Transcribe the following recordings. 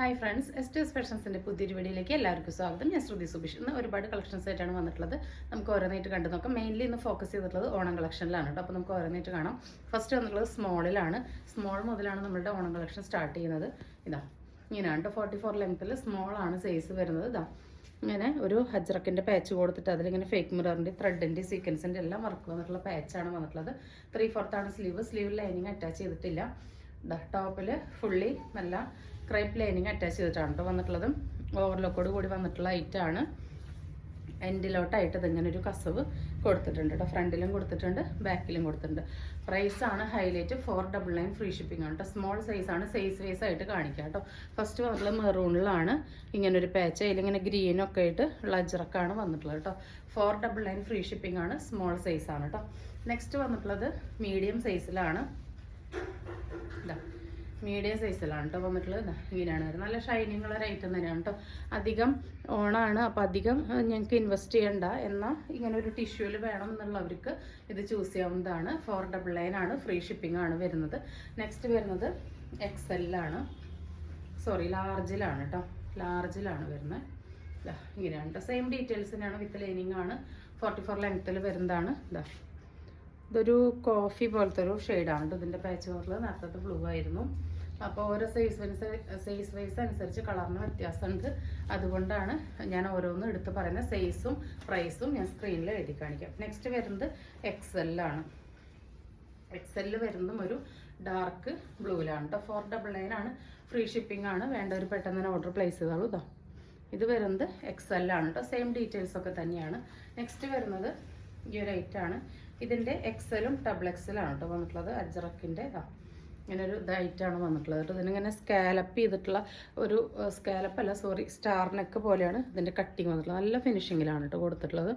Hi friends, എസ്റ്റേഴ്സ് ഫാഷൻസിൻ്റെ പുതിയൊരു വീഡിയോയിലേക്ക് എല്ലാവർക്കും സ്വാഗതം. ഞാൻ ശ്രുതി സുബിഷ്. ഇന്ന് ഒരുപാട് കളക്ഷൻസ് ആയിട്ടാണ് വന്നിട്ടുള്ളത്. നമുക്ക് ഓരോന്നായിട്ട് കണ്ടു നോക്കാം. മെയിൻലി ഇന്ന് ഫോക്കസ് ചെയ്തിട്ടുള്ളത് ഓണം കളക്ഷനിലാണ് കേട്ടോ. അപ്പോൾ നമുക്ക് ഓരോന്നായിട്ട് കാണാം. ഫസ്റ്റ് വന്നിട്ടുള്ളത് സ്മോളിലാണ്. സ്മോൾ മുതലാണ് നമ്മുടെ ഓണം കളക്ഷൻ സ്റ്റാർട്ട് ചെയ്യുന്നത്. ഇതാ ഇങ്ങനെയാണ് കേട്ടോ. 44 ലെങ്ത്തിൽ സ്മോളാണ് സൈസ് വരുന്നത്. ഇതാ ഇങ്ങനെ ഒരു ഹജ്രക്കിൻ്റെ പാച്ച് കൊടുത്തിട്ട് അതിലിങ്ങനെ ഫേക്ക് മിററിൻ്റെ ത്രെഡിൻ്റെ സീക്വൻസിൻ്റെ എല്ലാം വർക്ക് വന്നിട്ടുള്ള പാച്ചാണ് വന്നിട്ടുള്ളത്. 3/4 സ്ലീവ് ലൈനിങ് അറ്റാച്ച് ചെയ്തിട്ടില്ല. ടോപ്പിൽ ഫുള്ളി നല്ല ക്രൈപ്പ് ലൈനിങ് അറ്റാച്ച് ചെയ്തിട്ടാണ് കേട്ടോ വന്നിട്ടുള്ളത്. ഓവർലോക്കോട് കൂടി വന്നിട്ടുള്ള ഐറ്റാണ്. എൻഡിലോട്ടായിട്ട് ഇതിങ്ങനെ ഒരു കസവ് കൊടുത്തിട്ടുണ്ട് കേട്ടോ. ഫ്രണ്ടിലും കൊടുത്തിട്ടുണ്ട്, ബാക്കിലും കൊടുത്തിട്ടുണ്ട്. പ്രൈസാണ് ഹൈലൈറ്റ്. 499 ഫ്രീ ഷിപ്പിംഗ് ആണ് കേട്ടോ. സ്മോൾ സൈസാണ്. സൈസ് വൈസ് ആയിട്ട് കാണിക്കാം കേട്ടോ. ഫസ്റ്റ് വന്നിട്ടുള്ള മെറൂണിലാണ് ഇങ്ങനൊരു പാച്ച്, അതിലിങ്ങനെ ഗ്രീനൊക്കെ ആയിട്ട് ഉള്ള അജ്രക്കാണ് വന്നിട്ടുള്ളത് കേട്ടോ. 499 ഫ്രീ ഷിപ്പിംഗ് ആണ്. സ്മോൾ സൈസാണ് കേട്ടോ. നെക്സ്റ്റ് വന്നിട്ടുള്ളത് മീഡിയം സൈസിലാണ്. ഇതാ മീഡിയം സൈസിലാണ് കേട്ടോ വന്നിട്ടുള്ളത്. ഇങ്ങനെയാണ് വരുന്നത്. നല്ല ഷൈനിങ് ഉള്ള ഐറ്റം തന്നെയാണ് കേട്ടോ. അധികം ഓണാണ്, അപ്പോൾ അധികം ഞങ്ങൾക്ക് ഇൻവെസ്റ്റ് ചെയ്യണ്ട, എന്നാൽ ഇങ്ങനെ ഒരു ടിഷ്യൂവിൽ വേണം എന്നുള്ളവർക്ക് ഇത് ചൂസ് ചെയ്യാവുന്നതാണ്. 499 ആണ്. ഫ്രീ ഷിപ്പിംഗ് ആണ് വരുന്നത്. നെക്സ്റ്റ് വരുന്നത് എക്സെല്ലാണ്, ലാർജിലാണ് കേട്ടോ. ലാർജിലാണ് വരുന്നത്. ഇങ്ങനെയാണ് കേട്ടോ. സെയിം ഡീറ്റെയിൽസ് തന്നെയാണ്. വിത്ത് ലൈനിങ് ആണ്. 44 ലെങ്ത്തിൽ വരുന്നതാണ്. ഇതൊരു കോഫി പോലത്തെ ഒരു ഷെയ്ഡാണ് കേട്ടോ. ഇതിൻ്റെ പാച്ച് കളറിൽ നേരത്തെ ബ്ലൂ ആയിരുന്നു. അപ്പോൾ ഓരോ സൈസ് വൈസ് അനുസരിച്ച് കളറിന് വ്യത്യാസമുണ്ട്. അതുകൊണ്ടാണ് ഞാൻ ഓരോന്നും എടുത്ത് പറയുന്ന സൈസും പ്രൈസും ഞാൻ സ്ക്രീനിൽ എഴുതി കാണിക്കാം. നെക്സ്റ്റ് വരുന്നത് എക്സെല്ലാണ്. എക്സെല്ലിൽ വരുന്നതും ഒരു ഡാർക്ക് ബ്ലൂവിലാണ് കേട്ടോ. 499 ആണ്. ഫ്രീ ഷിപ്പിംഗ് ആണ്. വേണ്ടവർ പെട്ടെന്ന് തന്നെ ഓർഡർ പ്ലേസ് ചെയ്തോളൂ. ഇതാ ഇത് വരുന്നത് എക്സെല്ലാണ് കേട്ടോ. സെയിം ഡീറ്റെയിൽസ് ഒക്കെ തന്നെയാണ്. നെക്സ്റ്റ് വരുന്നത് ഈ ഒരു ഐറ്റാണ്. ഇതിൻ്റെ എക്സലും ഡബിൾ എക്സലാണ് കേട്ടോ വന്നിട്ടുള്ളത്. അജ്രക്കിൻ്റെ ഇങ്ങനെ ഒരു ഇതായിട്ടാണ് വന്നിട്ടുള്ളത് കേട്ടോ. ഇതിനിങ്ങനെ സ്കാലപ്പ് ചെയ്തിട്ടുള്ള ഒരു സ്റ്റാർ നെക്ക് പോലെയാണ് ഇതിൻ്റെ കട്ടിങ് വന്നിട്ടുള്ളത്. നല്ല ഫിനിഷിങ്ങിലാണ് കേട്ടോ കൊടുത്തിട്ടുള്ളത്.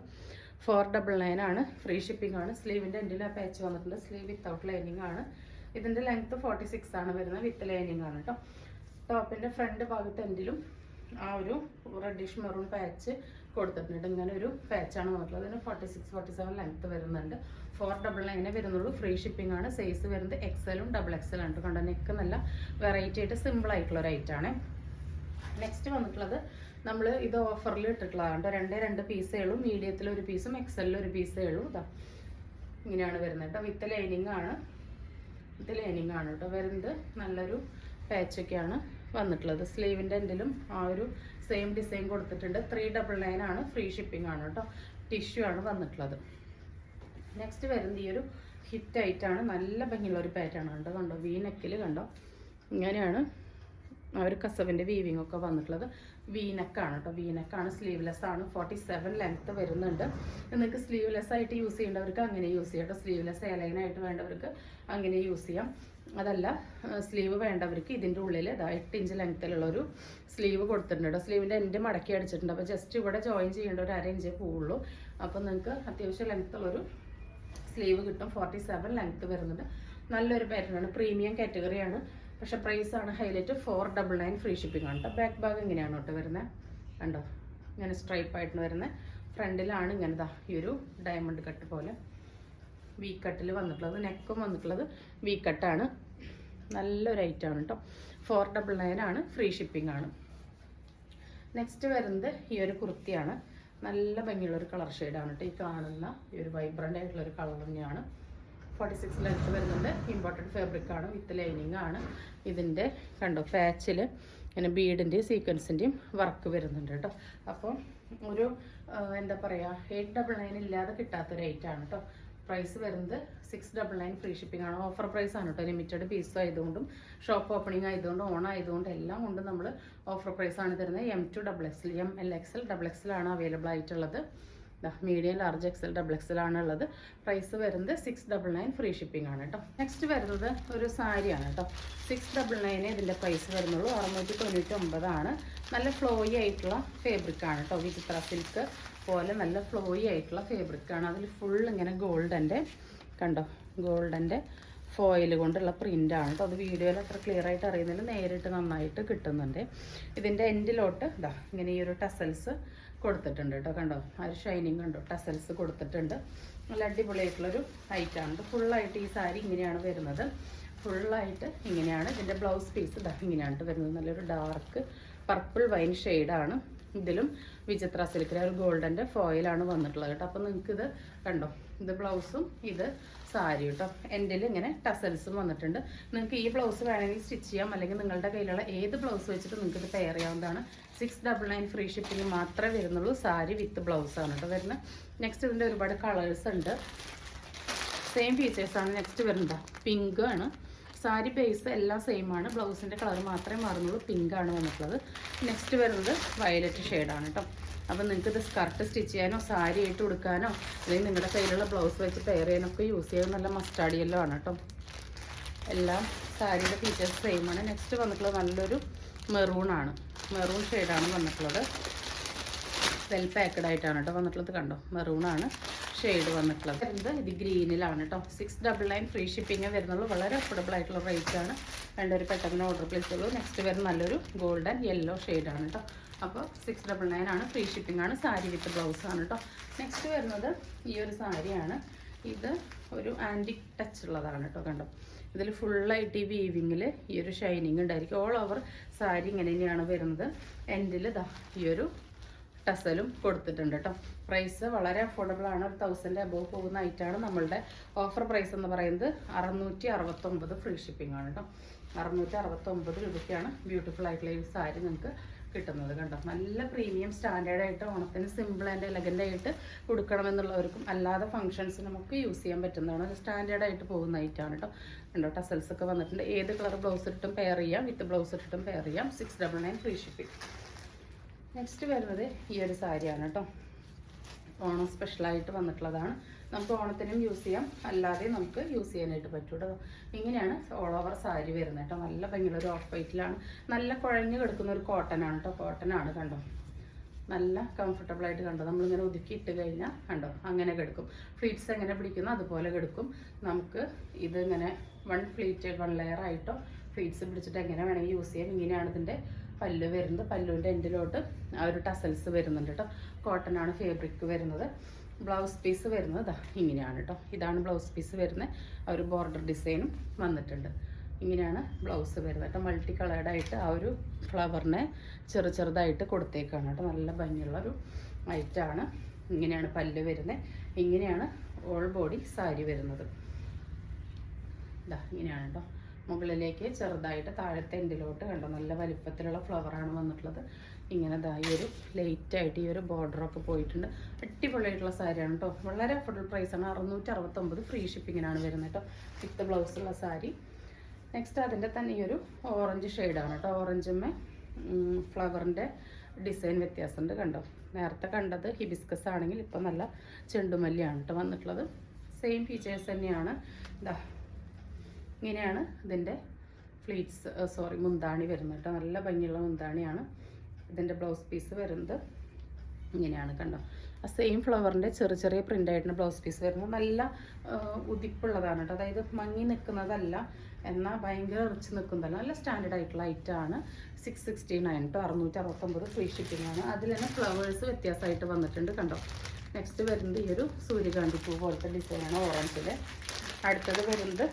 499 ആണ്. ഫ്രീ ഷിപ്പിംഗ് ആണ്. സ്ലീവിൻ്റെ എൻഡിൽ ആ പാച്ച് വന്നിട്ടുണ്ട്. സ്ലീവ് വിത്തൗട്ട് ലൈനിങ് ആണ്. ഇതിൻ്റെ ലെങ്ത്ത് 46 ആണ് വരുന്നത്. വിത്ത് ലൈനിങ് ആണ് കേട്ടോ. ടോപ്പിൻ്റെ ഫ്രണ്ട് ഭാഗത്ത് എൻഡിലും ആ ഒരു റെഡിഷ് മെറൂൺ പാച്ച് കൊടുത്തിട്ടുണ്ട്. ഇങ്ങനെ ഒരു പാച്ചാണ് വന്നിട്ടുള്ളത്. അതിന് 46-47 ലെങ്ത്ത് വരുന്നുണ്ട്. 499 വരുന്നുള്ളൂ. ഫ്രീ ഷിപ്പിംഗ് ആണ്. സൈസ് വരുന്നത് എക്സലും ഡബിൾ എക്സലാണ് കേട്ടോ. കണ്ടോ, നെക്ക് നല്ല വെറൈറ്റി ആയിട്ട് സിമ്പിൾ ആയിട്ടുള്ള ഒരു ഐറ്റാണ്. നെക്സ്റ്റ് വന്നിട്ടുള്ളത് നമ്മൾ ഇത് ഓഫറിൽ ഇട്ടിട്ടുള്ളതാണ്. 2 പീസേ ഉള്ളൂ. മീഡിയത്തിൽ ഒരു പീസും എക്സലിൽ ഒരു പീസേ ഉള്ളൂ. ഇതാ ഇങ്ങനെയാണ് വരുന്നത് കേട്ടോ. വിത്ത് ലൈനിങ് ആണ്. കേട്ടോ വരുന്നത്. നല്ലൊരു പാച്ചൊക്കെയാണ് വന്നിട്ടുള്ളത്. സ്ലീവിൻ്റെ എൻഡിലും ആ ഒരു സെയിം ഡിസൈൻ കൊടുത്തിട്ടുണ്ട്. 399 ആണ്. ഫ്രീ ഷിപ്പിംഗ് ആണ് കേട്ടോ. ടിഷ്യൂ ആണ് വന്നിട്ടുള്ളത്. നെക്സ്റ്റ് വരുന്നത് ഈ ഒരു ഹിറ്റ് ആയിട്ടാണ്. നല്ല ഭംഗിയുള്ള ഒരു പാറ്റേൺ ആണ് കേട്ടോ. കണ്ടോ, വി നെക്കിൽ കണ്ടോ ഇങ്ങനെയാണ് ആ ഒരു കസവിൻ്റെ വീവിങ് ഒക്കെ വന്നിട്ടുള്ളത്. വീനെക്കാണ് കേട്ടോ. വീനെക്കാണ്. സ്ലീവ്ലെസ് ആണ്. 47 ലെങ്ത്ത് വരുന്നുണ്ട്. നിങ്ങൾക്ക് സ്ലീവ്ലെസ് ആയിട്ട് യൂസ് ചെയ്യേണ്ടവർക്ക് അങ്ങനെ യൂസ് ചെയ്യാം കേട്ടോ. സ്ലീവ്ലെസ് എയർലൈനായിട്ട് വേണ്ടവർക്ക് അങ്ങനെ യൂസ് ചെയ്യാം. അതല്ല സ്ലീവ് വേണ്ടവർക്ക് ഇതിൻ്റെ ഉള്ളിൽ 8 ഇഞ്ച് ലെങ്ത്തിലുള്ളൊരു സ്ലീവ് കൊടുത്തിട്ടുണ്ട് കേട്ടോ. സ്ലീവിൻ്റെ എൻഡ് മടക്കി അടിച്ചിട്ടുണ്ട്. അപ്പോൾ ജസ്റ്റ് ഇവിടെ ജോയിൻ ചെയ്യേണ്ട ഒരു 1/2 ഇഞ്ചേ പോവുള്ളൂ. അപ്പോൾ നിങ്ങൾക്ക് അത്യാവശ്യം ലെങ്ത്തുള്ളൊരു സ്ലീവ് കിട്ടും. 47 ലെങ്ത്ത് വരുന്നുണ്ട്. നല്ലൊരു പാറ്റേൺ ആണ്. പ്രീമിയം കാറ്റഗറിയാണ്. പക്ഷേ പ്രൈസാണ് ഹൈലൈറ്റ്. 499 ഫ്രീ ഷിപ്പിംഗ് ആണ് കേട്ടോ. ബാക്ക് ഭാഗം ഇങ്ങനെയാണ് കേട്ടോ വരുന്നത്. കണ്ടോ, ഇങ്ങനെ സ്ട്രൈപ്പ് ആയിട്ട് വരുന്നത്. ഫ്രണ്ടിലാണ് ഇങ്ങനെ ഈ ഒരു ഡയമണ്ട് കട്ട് പോലെ വി കട്ടിൽ വന്നിട്ടുള്ളത്. നെക്കും വന്നിട്ടുള്ളത് വി കട്ടാണ്. നല്ലൊരു ഐറ്റാണ് കേട്ടോ. 499 ആണ്. ഫ്രീ ഷിപ്പിംഗ് ആണ്. നെക്സ്റ്റ് വരുന്നത് ഈ ഒരു കുർത്തിയാണ്. നല്ല ഭംഗിയുള്ളൊരു കളർ ഷെയ്ഡാണ് കേട്ടോ. ഈ കാണുന്ന ഈ ഒരു വൈബ്രൻ്റ് ആയിട്ടുള്ളൊരു കളർ തന്നെയാണ്. 46 ലെങ്ത്ത് വരുന്നുണ്ട്. ഇമ്പോർട്ടഡ് ഫാബ്രിക്കാണ്. വിത്ത് ലൈനിങ് ആണ്. ഇതിൻ്റെ കണ്ടോ പാച്ചിൽ ഇങ്ങനെ ബീഡിൻ്റെയും സീക്വൻസിൻ്റെയും വർക്ക് വരുന്നുണ്ട് കേട്ടോ. അപ്പോൾ ഒരു എന്താ പറയുക, 899 ഇല്ലാതെ കിട്ടാത്തൊരു ഐറ്റാണ് കേട്ടോ. പ്രൈസ് വരുന്നത് 699 ഫ്രീ ഷിപ്പിംഗ് ആണ്. ഓഫർ പ്രൈസ് ആണ് കേട്ടോ. ലിമിറ്റഡ് പീസ് ആയതുകൊണ്ടും ഷോപ്പ് ഓപ്പണിംഗ് ആയതുകൊണ്ടും ഓൺ ആയതുകൊണ്ടും എല്ലാം കൊണ്ടും നമ്മൾ ഓഫർ പ്രൈസ് ആണ് തരുന്നത്. M2 XXL, ML XL, XXL ആണ് അവൈലബിൾ ആയിട്ടുള്ളത്. Medium, large, XL, double XL ആണ് ഉള്ളത്. പ്രൈസ് വരുന്നത് 699 ഫ്രീ ഷിപ്പിംഗ് ആണ് കേട്ടോ. നെക്സ്റ്റ് വരുന്നത് ഒരു സാരിയാണ് കേട്ടോ. 699 ഇതിൻ്റെ പ്രൈസ് വരുന്നുള്ളൂ. 699 ആണ്. നല്ല ഫ്ലോയി ആയിട്ടുള്ള ഫാബ്രിക്കാണ് കേട്ടോ. വിചിത്ര സിൽക്ക് പോലെ നല്ല ഫ്ലോയി ആയിട്ടുള്ള ഫാബ്രിക്കാണ്. അതിൽ ഫുൾ ഇങ്ങനെ ഗോൾഡൻ്റെ കണ്ടോ, ഗോൾഡൻ്റെ ഫോയിൽ കൊണ്ടുള്ള പ്രിൻ്റാണ് കേട്ടോ. അത് വീഡിയോയിൽ അത്ര ക്ലിയർ ആയിട്ട് അറിയുന്നില്ല. നേരിട്ട് നന്നായിട്ട് കിട്ടുന്നുണ്ട്. ഇതിൻ്റെ എൻഡിലോട്ട് ഇങ്ങനെ ഈ ഒരു ടസൽസ് കൊടുത്തിട്ടുണ്ട് കേട്ടോ. കണ്ടോ, ആ ഒരു ഷൈനിങ് കണ്ടോ, ടസൽസ് കൊടുത്തിട്ടുണ്ട്. നല്ല അടിപൊളിയായിട്ടുള്ളൊരു ഐറ്റാണ്. ഫുള്ളായിട്ട് ഈ സാരി ഇങ്ങനെയാണ് വരുന്നത്. ഫുള്ളായിട്ട് ഇങ്ങനെയാണ്. ഇതിൻ്റെ ബ്ലൗസ് പീസ് ഇതാ ഇങ്ങനെയാണ് വരുന്നത്. നല്ലൊരു ഡാർക്ക് പർപ്പിൾ വൈൻ ഷെയ്ഡാണ്. ഇതിലും വിചിത്ര സിൽക്കിലെ ഒരു ഗോൾഡൻ്റെ ഫോയിലാണ് വന്നിട്ടുള്ളത് കേട്ടോ. അപ്പോൾ നിങ്ങൾക്കിത് കണ്ടോ, ഇത് ബ്ലൗസും ഇത് സാരി കേട്ടോ. എൻ്റെ ഇങ്ങനെ ടസൽസും വന്നിട്ടുണ്ട്. നിങ്ങൾക്ക് ഈ ബ്ലൗസ് വേണമെങ്കിൽ സ്റ്റിച്ച് ചെയ്യാം, അല്ലെങ്കിൽ നിങ്ങളുടെ കയ്യിലുള്ള ഏത് ബ്ലൗസ് വെച്ചിട്ട് നിങ്ങൾക്ക് ഇത് പെയർ ചെയ്യാവുന്നതാണ്. 699 ഫ്രീ ഷിപ്പിംഗ് മാത്രമേ വരുന്നുള്ളൂ. സാരി വിത്ത് ബ്ലൗസാണ് കേട്ടോ വരുന്നത്. നെക്സ്റ്റ് ഇതിൻ്റെ ഒരുപാട് കളേഴ്സ് ഉണ്ട്. സെയിം ഫീച്ചേഴ്സാണ് നെക്സ്റ്റ് വരുന്നത്. പിങ്ക് ആണ്. സാരി ബേസ് എല്ലാം സെയിം ആണ്, ബ്ലൗസിൻ്റെ കളർ മാത്രമേ മാറുന്നുള്ളൂ. പിങ്ക് ആണ് വന്നിട്ടുള്ളത്. നെക്സ്റ്റ് വരുന്നത് വയലറ്റ് ഷെയ്ഡാണ് കേട്ടോ. അപ്പോൾ നിങ്ങൾക്കിത് സ്കർട്ട് സ്റ്റിച്ച് ചെയ്യാനോ സാരി ആയിട്ട് കൊടുക്കാനോ അല്ലെങ്കിൽ നിങ്ങളുടെ കയ്യിലുള്ള ബ്ലൗസ് വെച്ച് പെയർ ചെയ്യാനൊക്കെ യൂസ് ചെയ്യാൻ നല്ല മസ്റ്റാർഡ് യെല്ലോ ആണ് കേട്ടോ. എല്ലാം സാരിയുടെ ഫീച്ചേഴ്സ് സെയിം ആണ്. നെക്സ്റ്റ് വന്നിട്ടുള്ളത് നല്ലൊരു മെറൂണാണ്. മെറൂൺ ഷെയ്ഡാണ് വന്നിട്ടുള്ളത്. വെൽ പാക്കഡ് ആയിട്ടാണ് കേട്ടോ വന്നിട്ടുള്ളത്. കണ്ടോ, മെറൂണാണ് ഷെയ്ഡ് വന്നിട്ടുള്ളത്. ഇത് ഗ്രീനിലാണ് കേട്ടോ. 699 ഫ്രീ ഷിപ്പിംഗ് വരുന്നുള്ളൂ. വളരെ അഫോർഡബിൾ ആയിട്ടുള്ള റേറ്റ് ആണ്. വേണ്ടൊരു പെട്ടെന്ന് ഓർഡർ പ്ലേസ് ഉള്ളൂ. നെക്സ്റ്റ് വരുന്ന നല്ലൊരു ഗോൾഡൻ യെല്ലോ ഷെയ്ഡാണ് കേട്ടോ. അപ്പോൾ 699 ആണ്. ഫ്രീ ഷിപ്പിംഗ് ആണ്. സാരി വിത്ത് ബ്ലൗസ് ആണ് കേട്ടോ. നെക്സ്റ്റ് വരുന്നത് ഈ ഒരു സാരിയാണ്. ഇത് ഒരു ആൻറ്റിക് ടച്ച് ഉള്ളതാണ് കേട്ടോ. കണ്ടോ, ഇതിൽ ഫുള്ളായിട്ട് ഈ വീവിങ്ങിൽ ഈ ഒരു ഷൈനിങ് ഉണ്ടായിരിക്കും. ഓൾ ഓവർ സാരി ഇങ്ങനെ തന്നെയാണ് വരുന്നത്. എൻഡിൽ ഇതാ ഈ ഒരു ടസലും കൊടുത്തിട്ടുണ്ട് കേട്ടോ. പ്രൈസ് വളരെ അഫോർഡബിൾ ആണ്. 1000 അബോവ് പോകുന്ന ഐറ്റാണ്. നമ്മളുടെ ഓഫർ പ്രൈസ് എന്ന് പറയുന്നത് 669 ഫ്രീ ഷിപ്പിംഗ് ആണ് കേട്ടോ. 669 രൂപയ്ക്കാണ് ബ്യൂട്ടിഫുൾ ആയിട്ടുള്ള ഈ സാരി നിങ്ങൾക്ക് കിട്ടുന്നത്. കണ്ടോ, നല്ല പ്രീമിയം സ്റ്റാൻഡേർഡ് ആയിട്ട് ഓണത്തിന് സിമ്പിൾ ആൻഡ് എലഗൻ്റ് ആയിട്ട് കൊടുക്കണമെന്നുള്ളവർക്കും അല്ലാതെ ഫംഗ്ഷൻസിനുമൊക്കെ യൂസ് ചെയ്യാൻ പറ്റുന്നതാണ്. സ്റ്റാൻഡേർഡ് ആയിട്ട് പോകുന്ന ഐറ്റാണ് കേട്ടോ. കണ്ടോ, ടസൽസ് ഒക്കെ വന്നിട്ടുണ്ട്. ഏത് കളർ ബ്ലൗസ് ഇട്ടിട്ടും പെയർ ചെയ്യാം, വിത്ത് ബ്ലൗസ് ഇട്ടിട്ടും പെയർ ചെയ്യാം. 699 ഫ്രീ ഷിപ്പിംഗ്. നെക്സ്റ്റ് വരുന്നത് ഈ ഒരു സാരിയാണ് കേട്ടോ. ഓണം സ്പെഷ്യലായിട്ട് വന്നിട്ടുള്ളതാണ്. നമുക്ക് ഓണത്തിനും യൂസ് ചെയ്യാം, അല്ലാതെ നമുക്ക് യൂസ് ചെയ്യാനായിട്ട് പറ്റും കേട്ടോ. ഇങ്ങനെയാണ് ഓൾ ഓവർ സാരി വരുന്നത് കേട്ടോ. നല്ല ഭംഗിയുള്ള ഒരു ഓഫ് വൈറ്റിലാണ്. നല്ല കുഴഞ്ഞ് കിടക്കുന്ന ഒരു കോട്ടനാണ് കേട്ടോ. കോട്ടനാണ് കണ്ടോ, നല്ല കംഫർട്ടബിൾ ആയിട്ട് കണ്ടോ. നമ്മളിങ്ങനെ ഒതുക്കി ഇട്ട് കഴിഞ്ഞാൽ കണ്ടോ അങ്ങനെ കിടക്കും. ഫ്ലീറ്റ്സ് എങ്ങനെ പിടിക്കുന്നു അതുപോലെ കിടക്കും. നമുക്ക് ഇതിങ്ങനെ 1 ലെയർ ആയിട്ടോ ഫ്ലീറ്റ്സ് പിടിച്ചിട്ട് എങ്ങനെ വേണമെങ്കിൽ യൂസ് ചെയ്യാം. ഇങ്ങനെയാണ് ഇതിൻ്റെ പല്ല് വരുന്നത്. പല്ലുവിൻ്റെ എൻഡിലോട്ട് ആ ഒരു ടസൽസ് വരുന്നുണ്ട് കേട്ടോ. കോട്ടൺ ആണ് ഫാബ്രിക് വരുന്നത്. ബ്ലൗസ് പീസ് വരുന്നത് ഇങ്ങനെയാണ് കേട്ടോ. ഇതാണ് ബ്ലൗസ് പീസ് വരുന്നത്. ആ ഒരു ബോർഡർ ഡിസൈനും വന്നിട്ടുണ്ട്. ഇങ്ങനെയാണ് ബ്ലൗസ് വരുന്നത് കേട്ടോ. മൾട്ടി കളേർഡായിട്ട് ആ ഒരു ഫ്ലവറിനെ ചെറുതായിട്ട് കൊടുത്തേക്കാണ് കേട്ടോ. നല്ല ഭംഗിയുള്ളൊരു ഐറ്റാണ്. ഇങ്ങനെയാണ് പല്ല് വരുന്നത്. ഇങ്ങനെയാണ് ഓൾ ബോഡി സാരി വരുന്നത്. ഇങ്ങനെയാണ് കേട്ടോ. മുകളിലേക്ക് ചെറുതായിട്ട് താഴത്തെ എൻഡിലോട്ട് കണ്ടോ നല്ല വലിപ്പത്തിലുള്ള ഫ്ലവറാണ് വന്നിട്ടുള്ളത്. ഇങ്ങനെ ഈ ഒരു ലൈറ്റായിട്ട് ഈ ഒരു ബോർഡറൊക്കെ പോയിട്ടുണ്ട്. അടിപൊളിയായിട്ടുള്ള സാരിയാണ് കേട്ടോ. വളരെ അഫോർഡബിൾ പ്രൈസാണ്. 669 ഫ്രീ ഷിപ്പിങ്ങിനാണ് വരുന്നത് കേട്ടോ. വിത്ത് ബ്ലൗസുള്ള സാരി. നെക്സ്റ്റ് അതിൻ്റെ തന്നെ ഈ ഒരു ഓറഞ്ച് ഷെയ്ഡാണ് കേട്ടോ. ഓറഞ്ചുമ്മേ ഫ്ലവറിൻ്റെ ഡിസൈൻ വ്യത്യാസമുണ്ട് കണ്ടോ. നേരത്തെ കണ്ടത് ഹിബിസ്കസ് ആണെങ്കിൽ ഇപ്പം നല്ല ചെണ്ടുമല്ലിയാണ് കേട്ടോ വന്നിട്ടുള്ളത്. സെയിം ഫീച്ചേഴ്സ് തന്നെയാണ്. ഇങ്ങനെയാണ് ഇതിൻ്റെ മുന്താണി വരുന്നത് കേട്ടോ. നല്ല ഭംഗിയുള്ള മുന്താണിയാണ്. ഇതിൻ്റെ ബ്ലൗസ് പീസ് വരുന്നത് ഇങ്ങനെയാണ് കണ്ടോ. ആ സെയിം ഫ്ലവറിൻ്റെ ചെറിയ പ്രിൻ്റ് ആയിട്ടാണ് ബ്ലൗസ് പീസ് വരുന്നത്. നല്ല ഉതിപ്പുള്ളതാണ് കേട്ടോ. അതായത് മങ്ങി നിൽക്കുന്നതല്ല, എന്നാൽ ഭയങ്കര ഉറച്ച് നിൽക്കുന്നതല്ല. നല്ല സ്റ്റാൻഡേർഡ് ആയിട്ടുള്ള ഐറ്റമാണ്. 669 കേട്ടോ. 669 ഫ്രീ ഷിപ്പിംഗ് ആണ്. അതിൽ തന്നെ ഫ്ലവേഴ്സ് വ്യത്യാസമായിട്ട് വന്നിട്ടുണ്ട് കണ്ടോ. നെക്സ്റ്റ് വരുന്നത് ഈ ഒരു സൂര്യകാന്തി പൂ പോലത്തെ ഡിസൈനാണ് ഓറഞ്ചിൽ. അടുത്തത് വരുന്നത്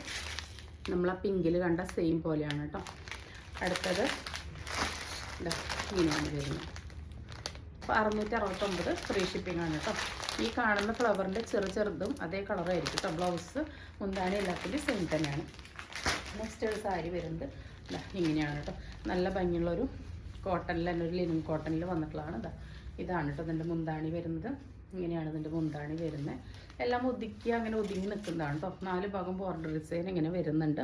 നമ്മൾ ആ പിങ്കിൽ കണ്ട സെയിം പോലെയാണ് കേട്ടോ. അടുത്തത് ഇങ്ങനെയാണ് വരുന്നത്. അപ്പോൾ 669 ഫ്രീ ഷിപ്പിംഗ് ആണ് കേട്ടോ. ഈ കാണുന്ന ഫ്ലവറിൻ്റെ ചെറുതും അതേ കളറായിരിക്കും കേട്ടോ. ബ്ലൗസ് മുന്താണി എല്ലാത്തിൻ്റെയും സെയിം തന്നെയാണ്. നെക്സ്റ്റ് ഒരു സാരി വരുന്നത് ഇങ്ങനെയാണ് കേട്ടോ. നല്ല ഭംഗിയുള്ളൊരു കോട്ടണിൽ തന്നെ ഒരു ലിനൻ കോട്ടണിൽ വന്നിട്ടുള്ളതാണ്. ഇതാണ് കേട്ടോ ഇതിൻ്റെ മുന്താണി വരുന്നത്. ഇങ്ങനെയാണ് ഇതിൻ്റെ മുന്താണി വരുന്നത്. എല്ലാം ഒതുക്കി അങ്ങനെ ഒതുങ്ങി നിൽക്കുന്നതാണ് കേട്ടോ. 4 ഭാഗം ബോർഡർ ഡിസൈൻ ഇങ്ങനെ വരുന്നുണ്ട്.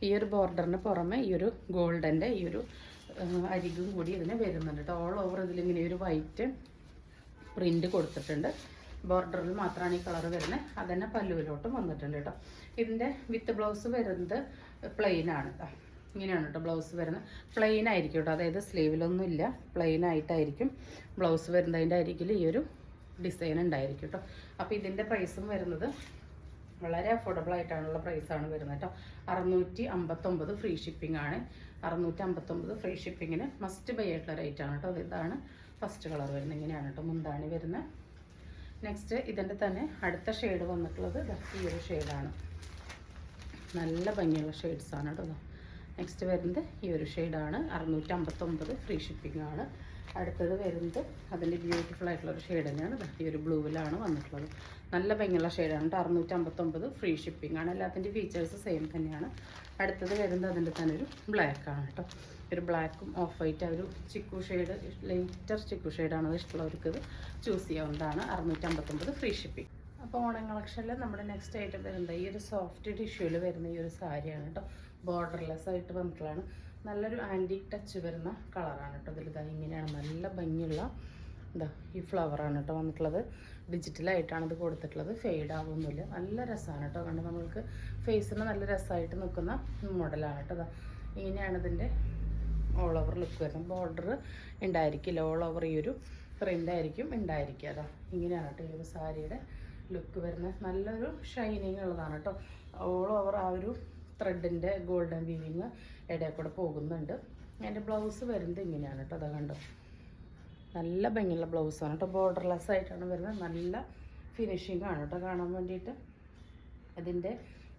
ഈ ഒരു ബോർഡറിന് പുറമെ ഈ ഒരു ഗോൾഡൻ്റെ ഈ ഒരു അരികും കൂടി ഇതിന് വരുന്നുണ്ട് കേട്ടോ. ഓൾ ഓവർ ഇതിലിങ്ങനെ ഒരു വൈറ്റ് പ്രിൻ്റ് കൊടുത്തിട്ടുണ്ട്. ബോർഡറിൽ മാത്രമാണ് ഈ കളർ വരുന്നത്. അതന്നെ പല്ലുവിലോട്ടും വന്നിട്ടുണ്ട് കേട്ടോ. ഇതിൻ്റെ വിത്ത് ബ്ലൗസ് വരുന്നത് പ്ലെയിൻ ആണ് കേട്ടോ. ഇങ്ങനെയാണ് കേട്ടോ ബ്ലൗസ് വരുന്നത്. പ്ലെയിൻ ആയിരിക്കും കേട്ടോ. അതായത് സ്ലീവിലൊന്നും ഇല്ല, പ്ലെയിൻ ആയിട്ടായിരിക്കും ബ്ലൗസ് വരുന്നതിൻ്റെ അരികിൽ ഈ ഒരു ഡിസൈൻ ഉണ്ടായിരിക്കും കേട്ടോ. അപ്പോൾ ഇതിൻ്റെ പ്രൈസും വരുന്നത് വളരെ അഫോർഡബിൾ ആയിട്ടാണുള്ള പ്രൈസാണ് വരുന്നത് കേട്ടോ. 659 ഫ്രീ ഷിപ്പിംഗ് ആണ്. 659 ഫ്രീ ഷിപ്പിങ്ങിന് മസ്റ്റ് ബൈ ആയിട്ടുള്ള റേറ്റ് ആണ് കേട്ടോ. ഇതാണ് ഫസ്റ്റ് കളർ വരുന്നത്. ഇങ്ങനെയാണ് കേട്ടോ മുന്താണി വരുന്നത്. നെക്സ്റ്റ് ഇതിൻ്റെ തന്നെ അടുത്ത ഷെയ്ഡ് വന്നിട്ടുള്ളത് ഈ ഒരു ഷെയ്ഡാണ്. നല്ല ഭംഗിയുള്ള ഷെയ്ഡ്സാണ് കേട്ടോ. നെക്സ്റ്റ് വരുന്നത് ഈ ഒരു ഷെയ്ഡാണ്, 659 ഫ്രീ ഷിപ്പിംഗ് ആണ്. അടുത്തത് വരുന്നത് അതിൻ്റെ ബ്യൂട്ടിഫുൾ ആയിട്ടുള്ളൊരു ഷെയ്ഡ് തന്നെയാണ്. ഈ ഒരു ബ്ലൂവിലാണ് വന്നിട്ടുള്ളത്. നല്ല ഭംഗിയുള്ള ഷെയ്ഡാണ് കേട്ടോ. 659 ഫ്രീ ഷിപ്പിംഗ് ആണ്. എല്ലാത്തിൻ്റെ ഫീച്ചേഴ്സ് സെയിം തന്നെയാണ്. അടുത്തത് വരുന്നത് അതിൻ്റെ തന്നെ ഒരു ബ്ലാക്കാണ് കേട്ടോ. ഒരു ബ്ലാക്കും ഓഫ് വൈറ്റ്, ഒരു ചിക്കു ഷെയ്ഡ്, ലൈറ്റർ ചിക്കു ഷെയ്ഡാണ്. അത് ഇഷ്ടമുള്ളവർക്ക് ഇത് ചൂസ് ചെയ്യാവുന്നതാണ്. 659 ഫ്രീ ഷിപ്പിംഗ്. അപ്പോൾ ഓണം കളക്ഷനിൽ നമ്മുടെ നെക്സ്റ്റ് ഐറ്റം വരുന്നത് ഈ ഒരു സോഫ്റ്റ് ടിഷ്യൂവിൽ വരുന്ന ഈ ഒരു സാരിയാണ് കേട്ടോ. ബോർഡർലെസ് ആയിട്ട് വന്നിട്ടുള്ളതാണ്. നല്ലൊരു ആൻറ്റിക് ടച്ച് വരുന്ന കളറാണ് കേട്ടോ. ഇതിലിതാ ഇങ്ങനെയാണ് നല്ല ഭംഗിയുള്ള എന്താ ഈ ഫ്ലവറാണ് കേട്ടോ വന്നിട്ടുള്ളത്. ഡിജിറ്റലായിട്ടാണ് ഇത് കൊടുത്തിട്ടുള്ളത്. ഫെയ്ഡ് ആവുമൊന്നുമില്ല. നല്ല രസമാണ് കേട്ടോ. കണ്ട് നമ്മൾക്ക് ഫേസിന് നല്ല രസമായിട്ട് നിൽക്കുന്ന മോഡലാണ് കേട്ടോ. അതാ ഇങ്ങനെയാണ് ഇതിൻ്റെ ഓൾ ഓവർ ലുക്ക് വരുന്നത്. ബോർഡർ ഉണ്ടായിരിക്കില്ല, ഓൾ ഓവർ ഈ ഒരു പ്രിൻ്റ് ആയിരിക്കും ഉണ്ടായിരിക്കുക. അതാ ഇങ്ങനെയാണ് കേട്ടോ ഈ ഒരു സാരിയുടെ ലുക്ക് വരുന്നത്. നല്ലൊരു ഷൈനിങ് ഉള്ളതാണ് കേട്ടോ. ഓൾ ഓവർ ആ ഒരു ത്രെഡിൻ്റെ ഗോൾഡൻ വീവിങ് ഇടയിൽ കൂടെ പോകുന്നുണ്ട്. അതിൻ്റെ ബ്ലൗസ് വരുന്നത് ഇങ്ങനെയാണ് കേട്ടോ. അതാ കണ്ടോ, നല്ല ഭംഗിയുള്ള ബ്ലൗസാണ് കേട്ടോ. ബോർഡർലെസ് ആയിട്ടാണ് വരുന്നത്. നല്ല ഫിനിഷിംഗ് ആണ് കേട്ടോ കാണാൻ വേണ്ടിയിട്ട്. അതിൻ്റെ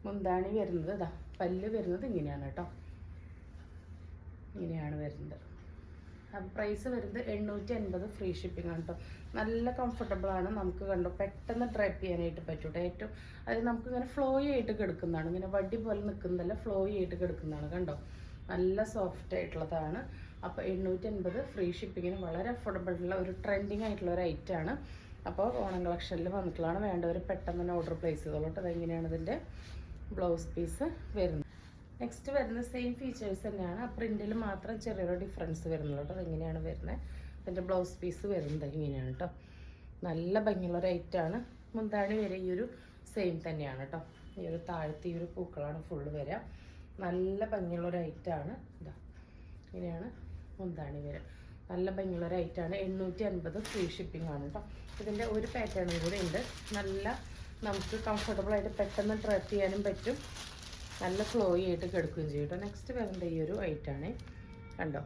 മുന്താണി വരുന്നത് ഇതാ, പല്ല് വരുന്നത് ഇങ്ങനെയാണ് കേട്ടോ. ഇങ്ങനെയാണ് വരുന്നത്. അപ്പോൾ പ്രൈസ് വരുന്നത് 880 ഫ്രീ ഷിപ്പിംഗ് ആണ് കേട്ടോ. നല്ല കംഫർട്ടബിൾ ആണ്. നമുക്ക് കണ്ടോ പെട്ടെന്ന് ഡ്രൈപ്പ് ചെയ്യാനായിട്ട് പറ്റും കേട്ടോ. ഏറ്റവും അത് നമുക്കിങ്ങനെ ഫ്ലോയി ആയിട്ട് കിടക്കുന്നതാണ്. ഇങ്ങനെ വടി പോലെ നിൽക്കുന്നതല്ല, ഫ്ലോയി ആയിട്ട് കിടക്കുന്നതാണ്. കണ്ടോ, നല്ല സോഫ്റ്റ് ആയിട്ടുള്ളതാണ്. അപ്പോൾ 880 ഫ്രീ ഷിപ്പിങ്ങിന് വളരെ അഫോർഡബിൾ ഉള്ള ഒരു ട്രെൻഡിങ് ആയിട്ടുള്ള ഒരു ഐറ്റമാണ്. അപ്പോൾ ഓണം കളക്ഷനിൽ വന്നിട്ടുള്ളതാണ്. വേണ്ടവർ പെട്ടെന്ന് തന്നെ ഓർഡർ പ്ലേസ് ചെയ്തോളൂ കേട്ടോ. അതെങ്ങനെയാണ് ഇതിൻ്റെ ബ്ലൗസ് പീസ് വരുന്നത്. നെക്സ്റ്റ് വരുന്ന സെയിം ഫീച്ചേഴ്സ് തന്നെയാണ്. ആ പ്രിൻറ്റിൽ മാത്രം ചെറിയൊരു ഡിഫറൻസ് വരുന്നുള്ളൂ കേട്ടോ. അതെങ്ങനെയാണ് വരുന്നത്. അതിൻ്റെ ബ്ലൗസ് പീസ് വരുന്നത് ഇങ്ങനെയാണ് കേട്ടോ. നല്ല ഭംഗിയുള്ള ഒരു ഐറ്റമാണ്. മുന്താണി വരെ ഈ ഒരു സെയിം തന്നെയാണ് കേട്ടോ. ഈ ഒരു താഴത്തെ ഈ ഒരു പൂക്കളാണ് ഫുള്ള് വരിക. നല്ല ഭംഗിയുള്ള ഒരു ഐറ്റമാണ്. ഇതാ ഇങ്ങനെയാണ് മുന്താണി വരെ. നല്ല ഭംഗിയുള്ള ഒരു ഐറ്റമാണ്. 850 ഫ്രീ ഷിപ്പിംഗ് ആണ് കേട്ടോ. ഇതിൻ്റെ ഒരു പാറ്റേണും കൂടെ ഉണ്ട്. നല്ല നമുക്ക് കംഫർട്ടബിളായിട്ട് പെട്ടെന്ന് ഡ്രൈപ്പ് ചെയ്യാനും പറ്റും. നല്ല ഫ്ലോയി ആയിട്ട് കിടക്കുകയും ചെയ്യും കേട്ടോ. നെക്സ്റ്റ് വരുന്നത് ഈ ഒരു ഐറ്റാണ്. കണ്ടോ,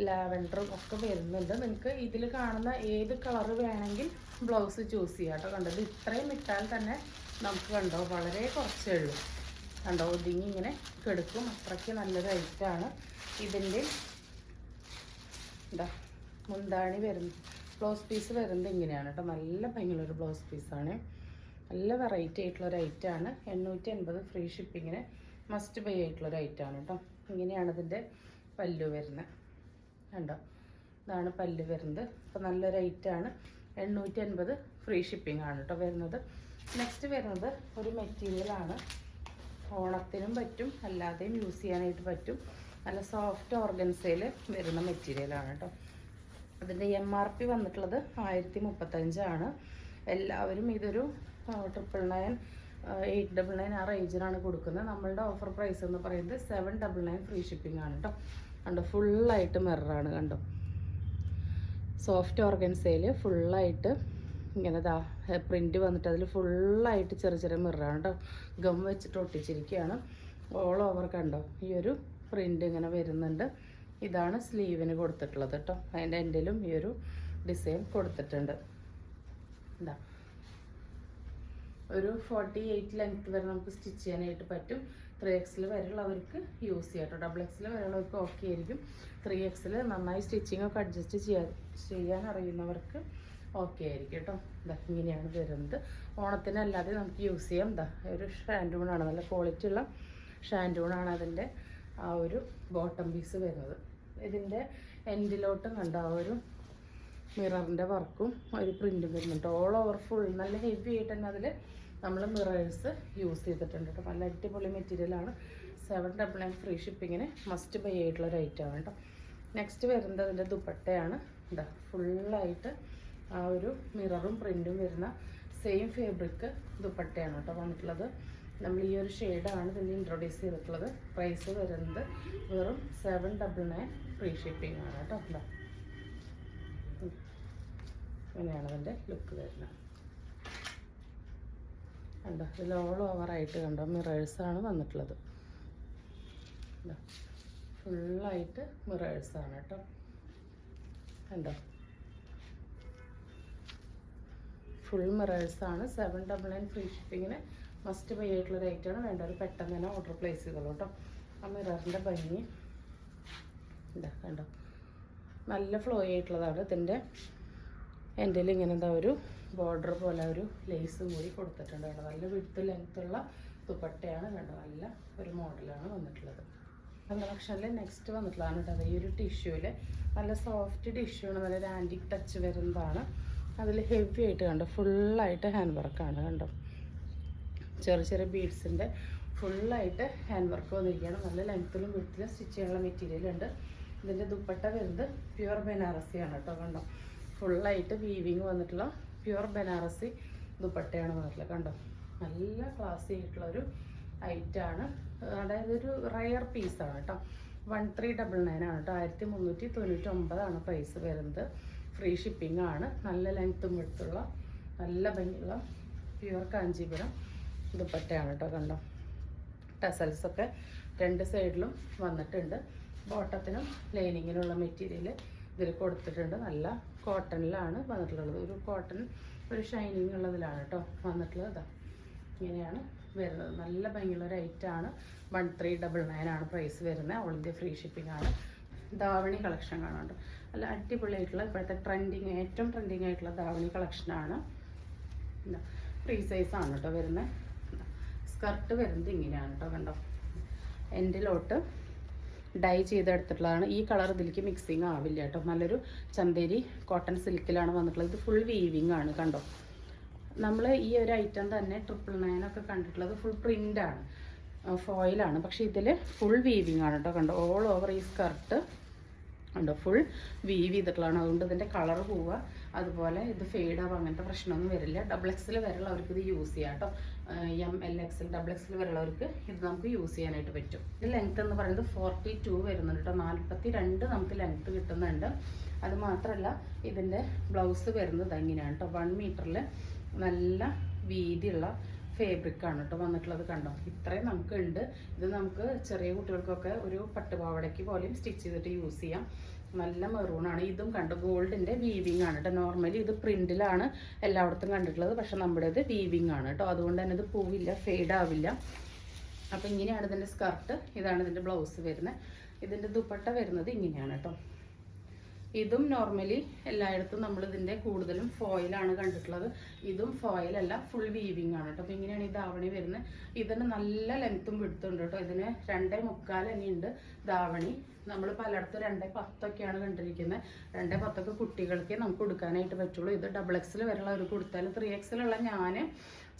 ലാവൻഡറും ഒക്കെ വരുന്നുണ്ട്. നിങ്ങൾക്ക് ഇതിൽ കാണുന്ന ഏത് കളറ് വേണമെങ്കിൽ ബ്ലൗസ് ചൂസ് ചെയ്യാം കേട്ടോ. കണ്ടോ, ഇത് ഇത്രയും ഇട്ടാൽ തന്നെ നമുക്ക് കണ്ടോ വളരെ കുറച്ചേ ഉള്ളൂ. കണ്ടോ, ഒതുങ്ങി ഇങ്ങനെ കിടക്കും. അത്രയ്ക്ക് നല്ലൊരു ഐറ്റാണ്. ഇതിൻ്റെ എന്താ മുന്താണി വരുന്നത്, ബ്ലൗസ് പീസ് വരുന്നത് ഇങ്ങനെയാണ് കേട്ടോ. നല്ല ഭംഗിയുള്ളൊരു ബ്ലൗസ് പീസാണ്. നല്ല വെറൈറ്റി ആയിട്ടുള്ളൊരു ഐറ്റമാണ്. 880 ഫ്രീ ഷിപ്പിങ്ങിന് മസ്റ്റ് ബൈ ആയിട്ടുള്ളൊരു ഐറ്റമാണ് കേട്ടോ. ഇങ്ങനെയാണ് ഇതിൻ്റെ പല്ലു വരുന്നത്. കണ്ടോ, ഇതാണ് പല്ല് വരുന്നത്. അപ്പോൾ നല്ലൊരു ഐറ്റമാണ്. 880 ഫ്രീ ഷിപ്പിംഗ് ആണ് കേട്ടോ വരുന്നത്. നെക്സ്റ്റ് വരുന്നത് ഒരു മെറ്റീരിയലാണ്. ഓണത്തിനും പറ്റും, അല്ലാതെയും യൂസ് ചെയ്യാനായിട്ട് പറ്റും. നല്ല സോഫ്റ്റ് ഓർഗൻസയിൽ വരുന്ന മെറ്റീരിയലാണ് കേട്ടോ. അതിൻ്റെ MRP വന്നിട്ടുള്ളത് 1035 ആണ്. എല്ലാവരും ഇതൊരു 999, 899 ആ റേഞ്ചിനാണ് കൊടുക്കുന്നത്. നമ്മളുടെ ഓഫർ പ്രൈസ് എന്ന് പറയുന്നത് 799 ഫ്രീ ഷിപ്പിംഗ് ആണ് കേട്ടോ. കണ്ടോ, ഫുള്ളായിട്ട് മിററാണ്. കണ്ടോ, സോഫ്റ്റ് ഓർഗൻസയിൽ ഫുള്ളായിട്ട് ഇങ്ങനെ പ്രിൻറ്റ് വന്നിട്ട് അതിൽ ഫുള്ളായിട്ട് ചെറിയ ചെറിയ മിററാണ് കേട്ടോ. ഗം വെച്ചിട്ട് ഒട്ടിച്ചിരിക്കുകയാണ്. ഓൾ ഓവർ കണ്ടോ ഈ ഒരു പ്രിൻ്റ് ഇങ്ങനെ വരുന്നുണ്ട്. ഇതാണ് സ്ലീവിന് കൊടുത്തിട്ടുള്ളത് കേട്ടോ. അതിൻ്റെ എൻഡിലും ഈ ഒരു ഡിസൈൻ കൊടുത്തിട്ടുണ്ട്. എന്താ ഒരു 48 ലെങ്ത് വരെ നമുക്ക് സ്റ്റിച്ച് ചെയ്യാനായിട്ട് പറ്റും. 3XL വരെയുള്ളവർക്ക് യൂസ് ചെയ്യാം കേട്ടോ. XXL വരെയുള്ളവർക്ക് ഓക്കെ ആയിരിക്കും. 3XL നന്നായി സ്റ്റിച്ചിങ് ഒക്കെ അഡ്ജസ്റ്റ് ചെയ്യാൻ അറിയുന്നവർക്ക് ഓക്കെ ആയിരിക്കും കേട്ടോ. ഇതാ ഇങ്ങനെയാണ് വരുന്നത്. ഓണത്തിനല്ലാതെ നമുക്ക് യൂസ് ചെയ്യാം. ഇതാ ഒരു ഷാൻഡൂണാണ്, നല്ല ക്വാളിറ്റി ഉള്ള ഷാൻഡൂണാണ് അതിൻ്റെ ആ ഒരു ബോട്ടം പീസ് വരുന്നത്. ഇതിൻ്റെ എൻഡിലോട്ടും കണ്ട ആ ഒരു മിററിൻ്റെ വർക്കും ഒരു പ്രിൻറ്റും വരുന്നുണ്ട്. ഓൾ ഓവർ ഫുൾ നല്ല ഹെവി ആയിട്ട് തന്നെ അതിൽ നമ്മൾ മിറേഴ്സ് യൂസ് ചെയ്തിട്ടുണ്ട് കേട്ടോ. നല്ല അടിപൊളി മെറ്റീരിയലാണ്. 799 ഫ്രീ ഷിപ്പിങ്ങിന് മസ്റ്റ് ബൈ ആയിട്ടുള്ള ഒരു ഐറ്റമാണ് കേട്ടോ. നെക്സ്റ്റ് വരുന്നത് അതിൻ്റെ ദുപ്പട്ടയാണ്. ഇതാ ഫുള്ളായിട്ട് ആ ഒരു മിററും പ്രിൻറ്റും വരുന്ന സെയിം ഫാബ്രിക് ദുപ്പട്ടയാണ് കേട്ടോ വന്നിട്ടുള്ളത്. നമ്മൾ ഈ ഒരു ഷെയ്ഡാണ് ഇതിൻ്റെ ഇൻട്രൊഡ്യൂസ് ചെയ്തിട്ടുള്ളത്. പ്രൈസ് വരുന്നത് വെറും 799 ഫ്രീ ഷിപ്പിംഗ് ആണ് കേട്ടോ. എന്താ ഇങ്ങനെയാണ് അതിൻ്റെ ലുക്ക് വരുന്നത്. കണ്ടോ, ഇതിൽ ഓൾ ഓവറായിട്ട് കണ്ടോ മിറേഴ്സാണ് വന്നിട്ടുള്ളത്. ഫുള്ളായിട്ട് മിറേഴ്സാണ് കേട്ടോ. കണ്ടോ, ഫുൾ മിറേഴ്സാണ്. 799 ഫ്രീ ഷിപ്പിങ്ങിന് മസ്റ്റ് ബൈ ആയിട്ടുള്ള ഒരു ഐറ്റമാണ്. വേണ്ടവർ പെട്ടെന്ന് തന്നെ ഓർഡർ പ്ലേസ് ചെയ്തോളൂ കേട്ടോ. ആ മിററിൻ്റെ ഭംഗി ഇതാ കണ്ടോ, നല്ല ഫ്ലോ ആയിട്ടുള്ളതാണ്. ഇതിൻ്റെ എൻ്റെ ഇങ്ങനെ എന്താ ഒരു ബോർഡർ പോലെ ഒരു ലേസും കൂടി കൊടുത്തിട്ടുണ്ട് കേട്ടോ. നല്ല വിഡ്ത്ത് ലെങ്ത്തുള്ള ദുപ്പട്ടയാണ് കണ്ടോ. നല്ല ഒരു മോഡലാണ് വന്നിട്ടുള്ളത്. കളക്ഷനിൽ നെക്സ്റ്റ് വന്നിട്ടുള്ളതാണ് കേട്ടോ. ഈ ഒരു ടിഷ്യൂവിൽ നല്ല സോഫ്റ്റ് ടിഷ്യൂ ആണ്, നല്ലൊരു ആൻറ്റിക് ടച്ച് വരുന്നതാണ്. അതിൽ ഹെവി ആയിട്ട് കണ്ടോ, ഫുള്ളായിട്ട് ഹാൻഡ് വർക്കാണ് കണ്ടോ. ചെറിയ ചെറിയ ബീഡ്സിൻ്റെ ഫുള്ളായിട്ട് ഹാൻഡ് വർക്ക് വന്നിരിക്കുകയാണ്. നല്ല ലെങ്ത്തിലും വിഡ്ത്തിലും സ്റ്റിച്ച് ചെയ്യാനുള്ള മെറ്റീരിയൽ ഉണ്ട്. ഇതിൻ്റെ ദുപ്പട്ട വരുന്നത് പ്യുവർ ബനാറസിയാണ് കേട്ടോ കണ്ടോ. ഫുള്ളായിട്ട് വീവിങ് വന്നിട്ടുള്ള പ്യുവർ ബനാറസി ദുപ്പട്ടയാണ് വന്നിട്ടുള്ളത് കണ്ടോ. നല്ല ക്ലാസി ആയിട്ടുള്ള ഒരു ഐറ്റാണ്. അതായത് ഒരു റയർ പീസാണ് കേട്ടോ. 1399 ആണ് കേട്ടോ. 1399 പ്രൈസ് വരുന്നത്. ഫ്രീ ഷിപ്പിംഗ് ആണ്. നല്ല ലെങ്ത്തും വിഡ്ത്തുള്ള നല്ല ഭംഗിയുള്ള പ്യുവർ കാഞ്ചീപുരം ദുപ്പട്ടയാണ് കേട്ടോ കണ്ടോ. ടസൽസൊക്കെ രണ്ട് സൈഡിലും വന്നിട്ടുണ്ട്. ബോട്ടത്തിനും ലൈനിങ്ങിനുള്ള മെറ്റീരിയൽ ഇതിൽ കൊടുത്തിട്ടുണ്ട്. നല്ല കോട്ടണിലാണ് വന്നിട്ടുള്ളത്. ഒരു കോട്ടൺ ഒരു ഷൈനിങ് ഉള്ളതിലാണ് കേട്ടോ വന്നിട്ടുള്ളത്. ഇതാ ഇങ്ങനെയാണ് വരുന്നത്. നല്ല ഭംഗിയുള്ള ഒരു ഐറ്റാണ്. 1399 പ്രൈസ് വരുന്നത്. ഓൾ ഇന്ത്യ ഫ്രീ ഷിപ്പിംഗ് ആണ്. ധാവണി കളക്ഷൻ കാണുന്നുണ്ട്. നല്ല അടിപൊളിയായിട്ടുള്ള ഇപ്പോഴത്തെ ഏറ്റവും ട്രെൻഡിങ് ആയിട്ടുള്ള ധാവണി കളക്ഷനാണ്. ഫ്രീ സൈസാണ് കേട്ടോ വരുന്നത്. സ്കർട്ട് വരുന്നത് ഇങ്ങനെയാണ് കേട്ടോ കണ്ടോ. എൻഡിലോട്ട് ഡൈ ചെയ്തെടുത്തിട്ടുള്ളതാണ്. ഈ കളർ ഇതിലേക്ക് മിക്സിങ് ആവില്ല കേട്ടോ. നല്ലൊരു ചന്തേരി കോട്ടൺ സിൽക്കിലാണ് വന്നിട്ടുള്ളത്. ഇത് ഫുൾ വീവിങ് ആണ് കണ്ടോ. നമ്മൾ ഈ ഒരു ഐറ്റം തന്നെ 999 കണ്ടിട്ടുള്ളത് ഫുൾ പ്രിൻ്റാണ്, ഫോയിലാണ്. പക്ഷേ ഇതിൽ ഫുൾ വീവിങ് ആണ് കേട്ടോ കണ്ടോ. ഓൾ ഓവർ ഈ സ്കർട്ട് കണ്ടോ ഫുൾ വീവ് ചെയ്തിട്ടുള്ളതാണ്. അതുകൊണ്ട് ഇതിൻ്റെ കളർ പോവുക, അതുപോലെ ഇത് ഫെയ്ഡ് ആവുക, അങ്ങനത്തെ പ്രശ്നമൊന്നും വരില്ല. XXL വരെയുള്ളവർക്ക് ഇത് യൂസ് ചെയ്യാം കേട്ടോ. M, L, XL, XXL വരെയുള്ളവർക്ക് ഇത് നമുക്ക് യൂസ് ചെയ്യാനായിട്ട് പറ്റും. ഇത് ലെങ്ത് എന്ന് പറയുന്നത് 42 വരുന്നുണ്ട് കേട്ടോ. 42 നമുക്ക് ലെങ്ത് കിട്ടുന്നുണ്ട്. അത് മാത്രമല്ല ഇതിൻ്റെ ബ്ലൗസ് വരുന്നത് ഇങ്ങനെയാണ് കേട്ടോ. 1 മീറ്ററിൽ നല്ല വീതിയുള്ള ഫാബ്രിക്കാണ് കേട്ടോ വന്നിട്ടുള്ളത് കണ്ടോ. ഇത്രയും നമുക്ക് ഉണ്ട്. ഇത് നമുക്ക് ചെറിയ കുട്ടികൾക്കൊക്കെ ഒരു പട്ടുപാവടയ്ക്ക് പോലെയും സ്റ്റിച്ച് ചെയ്തിട്ട് യൂസ് ചെയ്യാം. നല്ല മെറൂണാണ്. ഇതും കണ്ടോ ഗോൾഡിൻ്റെ വീവിങ് ആണ് കേട്ടോ. നോർമലി ഇത് പ്രിൻറ്റിലാണ് എല്ലായിടത്തും കണ്ടിട്ടുള്ളത്. പക്ഷെ നമ്മുടെ ഇത് വീവിങ് ആണ് കേട്ടോ. അതുകൊണ്ട് തന്നെ ഇത് പോവില്ല, ഫെയ്ഡ് ആവില്ല. അപ്പോൾ ഇങ്ങനെയാണ് ഇതിൻ്റെ സ്കർട്ട്. ഇതാണ് ഇതിൻ്റെ ബ്ലൗസ് വരുന്നത്. ഇതിൻ്റെ ദുപ്പട്ട വരുന്നത് ഇങ്ങനെയാണ് കേട്ടോ. ഇതും നോർമലി എല്ലായിടത്തും നമ്മളിതിൻ്റെ കൂടുതലും ഫോയിലാണ് കണ്ടിട്ടുള്ളത്. ഇതും ഫോയിലല്ല, ഫുൾ വീവിങ് ആണ് കേട്ടോ. അപ്പോൾ ഇങ്ങനെയാണ് ഈ ധാവണി വരുന്നത്. ഇതിന് നല്ല ലെങ്ത്തും വിടുത്തുണ്ട് കേട്ടോ. ഇതിന് 2.25 തന്നെയുണ്ട് ധാവണി. നമ്മൾ പലയിടത്തും 2.10 കണ്ടിരിക്കുന്നത്. 2.10 കുട്ടികൾക്ക് നമുക്ക് കൊടുക്കാനായിട്ട് പറ്റുള്ളൂ. ഇത് XXL വരെയുള്ളവർക്ക് കൊടുത്താൽ 3XL ഉള്ള ഞാൻ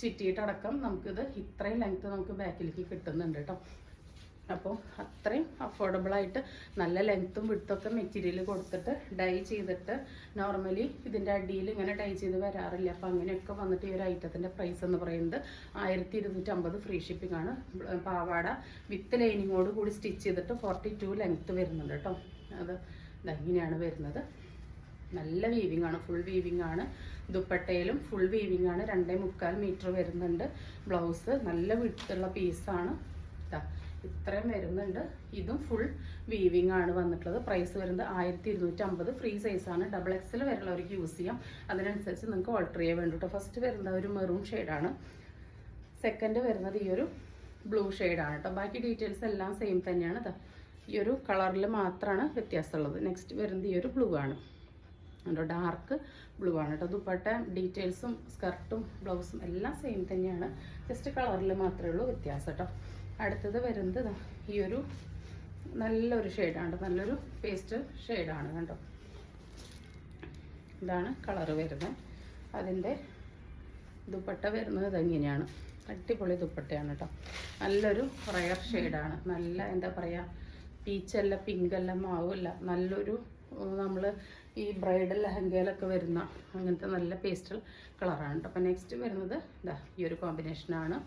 ചിറ്റിയിട്ടടക്കം നമുക്കിത് ഇത്രയും ലെങ്ത്ത് നമുക്ക് ബാക്കിലേക്ക് കിട്ടുന്നുണ്ട് കേട്ടോ. അപ്പോൾ അത്രയും അഫോർഡബിളായിട്ട് നല്ല ലെങ്ത്തും വിഡ്ത്തൊക്കെ മെറ്റീരിയൽ കൊടുത്തിട്ട് ഡൈ ചെയ്തിട്ട്, നോർമലി ഇതിൻ്റെ അടിയിൽ ഇങ്ങനെ ഡൈ ചെയ്ത് വരാറില്ല. അപ്പോൾ അങ്ങനെയൊക്കെ വന്നിട്ട് ഈ ഒരു ഐറ്റത്തിൻ്റെ പ്രൈസ് എന്ന് പറയുന്നത് 1250 ഫ്രീ ഷിപ്പിംഗ് ആണ്. പാവാട വിത്ത് ലൈനിങ്ങോട് കൂടി സ്റ്റിച്ച് ചെയ്തിട്ട് 42 ലെങ്ത്ത് വരുന്നുണ്ട് കേട്ടോ. അത് ഇങ്ങനെയാണ് വരുന്നത്. നല്ല വീവിങ് ആണ്, ഫുൾ വീവിങ് ആണ്. ദുപ്പട്ടയിലും ഫുൾ വീവിങ് ആണ്. 2.25 മീറ്റർ വരുന്നുണ്ട്. ബ്ലൗസ് നല്ല വിഡ്ത്തുള്ള പീസാണ്. ഇത്രയും വരുന്നുണ്ട്. ഇതും ഫുൾ വീവിങ് ആണ് വന്നിട്ടുള്ളത്. പ്രൈസ് വരുന്നത് 1250. ഫ്രീ സൈസാണ്. XXL വരെയുള്ളവർക്ക് യൂസ് ചെയ്യാം. അതിനനുസരിച്ച് നിങ്ങൾക്ക് ഓൾട്ടർ ചെയ്യാൻ വേണ്ടിയിട്ട്. ഫസ്റ്റ് വരുന്നത് ഒരു മെറൂൺ ഷെയ്ഡാണ്. സെക്കൻഡ് വരുന്നത് ഈ ഒരു ബ്ലൂ ഷെയ്ഡാണ് കേട്ടോ. ബാക്കി ഡീറ്റെയിൽസ് എല്ലാം സെയിം തന്നെയാണ്. ഈ ഒരു കളറിൽ മാത്രമാണ് വ്യത്യാസമുള്ളത്. നെക്സ്റ്റ് വരുന്നത് ഈ ഒരു ബ്ലൂ ആണ് കേട്ടോ. ഡാർക്ക് ബ്ലൂ ആണ് കേട്ടോ. ദുപ്പട്ട ഡീറ്റെയിൽസും സ്കർട്ടും ബ്ലൗസും എല്ലാം സെയിം തന്നെയാണ്. ജസ്റ്റ് കളറിൽ മാത്രമേ ഉള്ളൂ വ്യത്യാസം കേട്ടോ. അടുത്തത് വരുന്നത് ഈ ഒരു നല്ലൊരു ഷെയ്ഡാണ്. നല്ലൊരു പേസ്റ്റ് ഷെയ്ഡാണ് കണ്ടോ. ഇതാണ് കളറ് വരുന്നത്. അതിൻ്റെ ദുപ്പട്ട വരുന്നത് ഇതെങ്ങനെയാണ്. അടിപൊളി ദുപ്പട്ടയാണ് കേട്ടോ. നല്ലൊരു റയർ ഷെയ്ഡാണ്. നല്ല എന്താ പറയുക, പീച്ചല്ല, പിങ്കല്ല, മാവല്ല, നല്ലൊരു നമ്മൾ ഈ ബ്രൈഡൽ ലെഹങ്കയിലൊക്കെ വരുന്ന അങ്ങനത്തെ നല്ല പേസ്റ്റൽ കളറാണ് കേട്ടോ. അപ്പോൾ നെക്സ്റ്റ് വരുന്നത് ഈ ഒരു കോമ്പിനേഷനാണ്.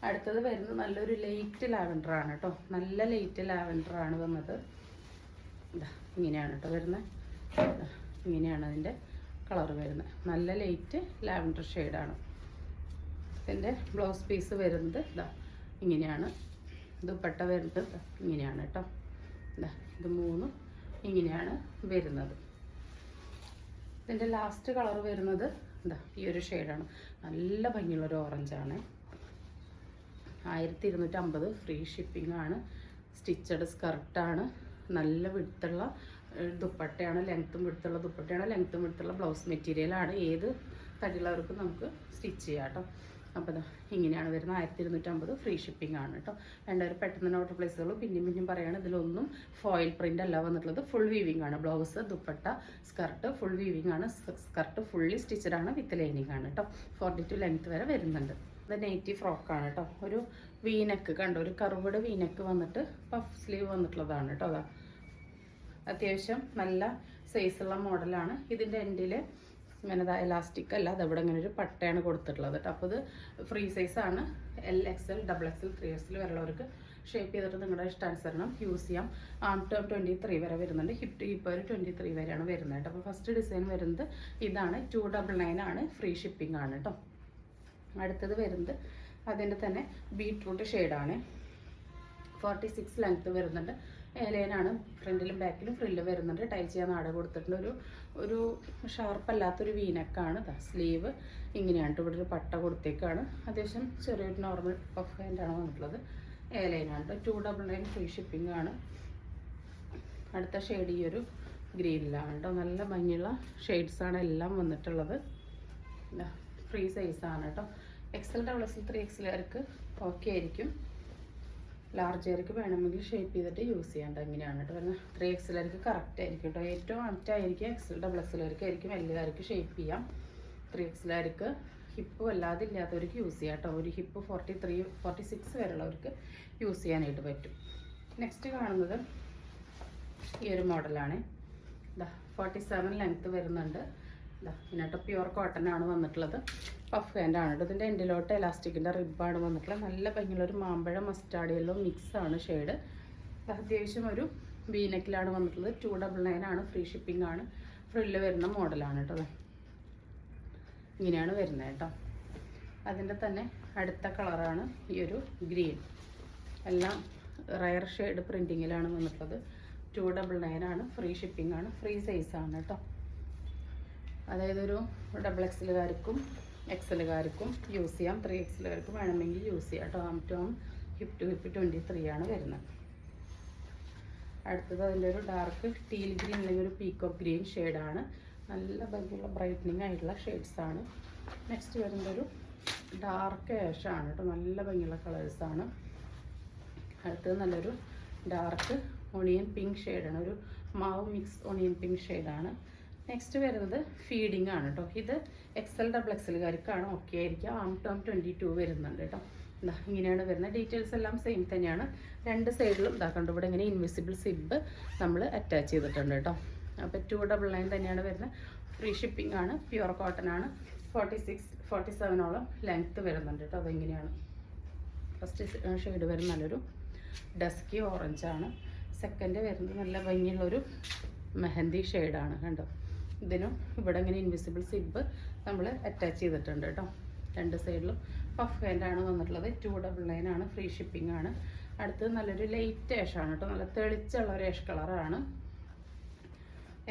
അടുത്തത് വരുന്നത് നല്ലൊരു ലൈറ്റ് ലാവൻഡർ ആണ് കേട്ടോ. നല്ല ലൈറ്റ് ലാവൻഡർ ആണ് വന്നത്. ഇങ്ങനെയാണ് കേട്ടോ വരുന്നത്. ഇങ്ങനെയാണ് അതിൻ്റെ കളർ വരുന്നത്. നല്ല ലൈറ്റ് ലാവൻഡർ ഷെയ്ഡാണ്. ഇതിൻ്റെ ബ്ലൗസ് പീസ് വരുന്നത് ഇങ്ങനെയാണ്. ദുപ്പട്ട വരുന്നത് ഇങ്ങനെയാണ് കേട്ടോ. ഇത് മൂന്നും ഇങ്ങനെയാണ് വരുന്നത്. ഇതിൻ്റെ ലാസ്റ്റ് കളർ വരുന്നത് ഈ ഒരു ഷെയ്ഡാണ്. നല്ല ഭംഗിയുള്ളൊരു ഓറഞ്ചാണ്. 1250 ഫ്രീ ഷിപ്പിംഗ് ആണ്. സ്റ്റിച്ചഡ് സ്കർട്ടാണ്, നല്ല വിടുത്തുള്ള ദുപ്പട്ടയാണ്, ലെങ്ത്തും വിടുത്തുള്ള ദുപ്പട്ടയാണ്, ലെങ്ത്തും വിടുത്തുള്ള ബ്ലൗസ് മെറ്റീരിയലാണ്. ഏത് തടിയുള്ളവർക്കും നമുക്ക് സ്റ്റിച്ച് ചെയ്യാം കേട്ടോ. അപ്പോൾ ഇങ്ങനെയാണ് വരുന്നത്. 1250 ഫ്രീ ഷിപ്പിംഗ് ആണ് കേട്ടോ. വേണ്ടവർ പെട്ടെന്ന് ഓർഡർ പ്ലേസ് ചെയ്യുള്ളൂ. പിന്നെയും പറയുകയാണ്, ഇതിലൊന്നും ഫോയിൽ പ്രിൻ്റ് അല്ല വന്നിട്ടുള്ളത്, ഫുൾ വീവിംഗ് ആണ്. Blouse, dupatta, skirt full weaving ആണ്. സ്കർട്ട് ഫുള്ളി സ്റ്റിച്ചഡ് ആണ്, വിത്ത് ലൈനിങ് ആണ് കേട്ടോ. 42 ലെങ്ത്ത് വരെ വരുന്നുണ്ട്. ഇത് നെയ്റ്റി ഫ്രോക്കാണ് കേട്ടോ. ഒരു വീനെക്ക് കണ്ടോ, ഒരു കർവ്ഡ് വീനെക്ക് വന്നിട്ട് പഫ് സ്ലീവ് വന്നിട്ടുള്ളതാണ് കേട്ടോ. അതാ അത്യാവശ്യം നല്ല സൈസുള്ള മോഡലാണ്. ഇതിൻ്റെ എൻഡിൽ ഇങ്ങനെ എലാസ്റ്റിക് അല്ല, അതവിടെ ഇങ്ങനെ ഒരു പട്ടയാണ് കൊടുത്തിട്ടുള്ളത് കേട്ടോ. അപ്പോൾ ഇത് ഫ്രീ സൈസാണ്. LXL, XXL, 3XL വരെയുള്ളവർക്ക് ഷേപ്പ് ചെയ്തിട്ട് നിങ്ങളുടെ ഇഷ്ടാനുസരണം യൂസ് ചെയ്യാം. ആം ടേം 23 വരെ വരുന്നുണ്ട്. ഹിപ്പ് ഒരു 23 വരെയാണ് വരുന്നത് കേട്ടോ. അപ്പോൾ ഫസ്റ്റ് ഡിസൈൻ വരുന്നത് ഇതാണ്. 299 ആണ്. ഫ്രീ ഷിപ്പിംഗ് ആണ് കേട്ടോ. അടുത്തത് വരുന്നത് അതിൻ്റെ തന്നെ ബീട്രൂട്ട് ഷെയ്ഡാണ്. 46 ലെങ്ത്ത് വരുന്നുണ്ട്. ലൈനാണ്. ഫ്രണ്ടിലും ബാക്കിലും ഫ്രില്ല് വരുന്നുണ്ട്. ടൈ ചെയ്യാൻ നാട കൊടുത്തിട്ടുണ്ട്. ഒരു ഷാർപ്പല്ലാത്തൊരു വീനക്കാണ്. സ്ലീവ് ഇങ്ങനെയാണ്. ഇവിടെ ഒരു പട്ട കൊടുത്തേക്കാണ്. അത്യാവശ്യം ചെറിയൊരു നോർമൽ പഫ് ഹാൻഡാണ് വന്നിട്ടുള്ളത്. ലൈനാണ്. 299 ഫ്രീ ഷിപ്പിംഗ് ആണ്. അടുത്ത ഷെയ്ഡ് ഈ ഒരു ഗ്രീനിലാണ് കേട്ടോ. നല്ല ഭംഗിയുള്ള ഷെയ്ഡ്സാണ് എല്ലാം വന്നിട്ടുള്ളത്. ഫ്രീ സൈസാണ് കേട്ടോ. XL, XXL, 3XLകാർക്ക് ഓക്കെ ആയിരിക്കും. ലാർജുകാർക്ക് വേണമെങ്കിൽ ഷേപ്പ് ചെയ്തിട്ട് യൂസ് ചെയ്യേണ്ട. എങ്ങനെയാണ് കേട്ടോ വരുന്നത്. 3XLകാർക്ക് കറക്റ്റ് ആയിരിക്കും കേട്ടോ. ഏറ്റവും ആപ്റ്റായിരിക്കും XL, XXLകാർക്ക് ആയിരിക്കും. എല്ലാവർക്കും ഷേപ്പ് ചെയ്യാം. 3XLകാർക്ക് ഹിപ്പ് വല്ലാതെ ഇല്ലാത്തവർക്ക് യൂസ് ചെയ്യാം കേട്ടോ. ഒരു ഹിപ്പ് 43, 46 വരെയുള്ളവർക്ക് യൂസ് ചെയ്യാനായിട്ട് പറ്റും. നെക്സ്റ്റ് കാണുന്നത് ഈ ഒരു മോഡലാണ്. 47 ലെങ്ത്ത് വരുന്നുണ്ട്. ഇതിനകത്ത് പ്യുവർ കോട്ടൺ ആണ് വന്നിട്ടുള്ളത്. പഫ് ഹാൻഡ് ആണ് കേട്ടോ. ഇതിൻ്റെ എൻഡിലോട്ട് എലാസ്റ്റിക്കിൻ്റെ റിബാണ് വന്നിട്ടുള്ളത്. നല്ല ഭംഗിയുള്ള ഒരു മാമ്പഴ മസ്റ്റാർഡ് യെല്ലോ മിക്സ് ആണ് ഷെയ്ഡ്. അത്യാവശ്യം ഒരു വീനെക്കിലാണ് വന്നിട്ടുള്ളത്. 299 ആണ്. ഫ്രീ ഷിപ്പിംഗ് ആണ്. ഫ്രില്ല് വരുന്ന മോഡലാണ് കേട്ടോ. ഇങ്ങനെയാണ് വരുന്നത് കേട്ടോ. അതിൻ്റെ തന്നെ അടുത്ത കളറാണ് ഈ ഒരു ഗ്രീൻ. എല്ലാം റയർ ഷെയ്ഡ് പ്രിൻറ്റിങ്ങിലാണ് വന്നിട്ടുള്ളത്. 299 ആണ്. ഫ്രീ ഷിപ്പിംഗ് ആണ്. ഫ്രീ സൈസാണ് കേട്ടോ. അതായത് ഒരു XXLകാർക്കും XLകാർക്കും യൂസ് ചെയ്യാം. 3XLകാർക്കും വേണമെങ്കിൽ യൂസ് ചെയ്യാം കേട്ടോ. Arm to arm, hip to hip 23 ആണ് വരുന്നത്. അടുത്തത് അതിൻ്റെ ഒരു ഡാർക്ക് ടീൽ ഗ്രീൻ അല്ലെങ്കിൽ ഒരു പീക്കോക്ക് ഗ്രീൻ ഷെയ്ഡാണ്. നല്ല ഭംഗിയുള്ള ബ്രൈറ്റനിങ് ആയിട്ടുള്ള ഷെയ്ഡ്സാണ്. നെക്സ്റ്റ് വരുന്നത് ഒരു ഡാർക്ക് ആഷാണ് കേട്ടോ. നല്ല ഭംഗിയുള്ള കളേഴ്സാണ്. അടുത്തത് നല്ലൊരു ഡാർക്ക് ഒണിയൻ പിങ്ക് ഷെയ്ഡാണ്. ഒരു മാവ് മിക്സ് ഒണിയൻ പിങ്ക് ഷെയ്ഡാണ്. നെക്സ്റ്റ് വരുന്നത് ഫീഡിങ് ആണ് കേട്ടോ. ഇത് XL, XXLകാർക്കാണ് ഓക്കെ ആയിരിക്കും. ആം ടേം 22 വരുന്നുണ്ട് കേട്ടോ. ഇങ്ങനെയാണ് വരുന്നത്. ഡീറ്റെയിൽസ് എല്ലാം സെയിം തന്നെയാണ്. രണ്ട് സൈഡിലും ഇതാക്കണ്ട്. ഇവിടെ ഇങ്ങനെ ഇൻവിസിബിൾ സിബ് നമ്മൾ അറ്റാച്ച് ചെയ്തിട്ടുണ്ട് കേട്ടോ. അപ്പോൾ 299 തന്നെയാണ് വരുന്നത്. ഫ്രീ ഷിപ്പിംഗ് ആണ്. പ്യുവർ കോട്ടൺ ആണ്. 46, 47ഓളം ലെങ്ത്ത് വരുന്നുണ്ട് കേട്ടോ. അതെങ്ങനെയാണ് ഫസ്റ്റ് ഷെയ്ഡ് വരുന്നത് നല്ലൊരു ഡസ്കി ഓറഞ്ചാണ്. സെക്കൻഡ് വരുന്നത് നല്ല ഭംഗിയുള്ളൊരു മെഹന്തി ഷെയ്ഡാണ് കണ്ടോ. ഇതിനും ഇവിടെ ഇങ്ങനെ ഇൻവിസിബിൾ സിബ് നമ്മൾ അറ്റാച്ച് ചെയ്തിട്ടുണ്ട് കേട്ടോ. രണ്ട് സൈഡിലും പഫ് ഹാൻഡാണ് വന്നിട്ടുള്ളത്. 299 ആണ്. ഫ്രീ ഷിപ്പിംഗ് ആണ്. അടുത്തത് നല്ലൊരു ലൈറ്റ് ആഷാണ് കേട്ടോ. നല്ല തെളിച്ചുള്ള ഒരു ആഷ് കളറാണ്.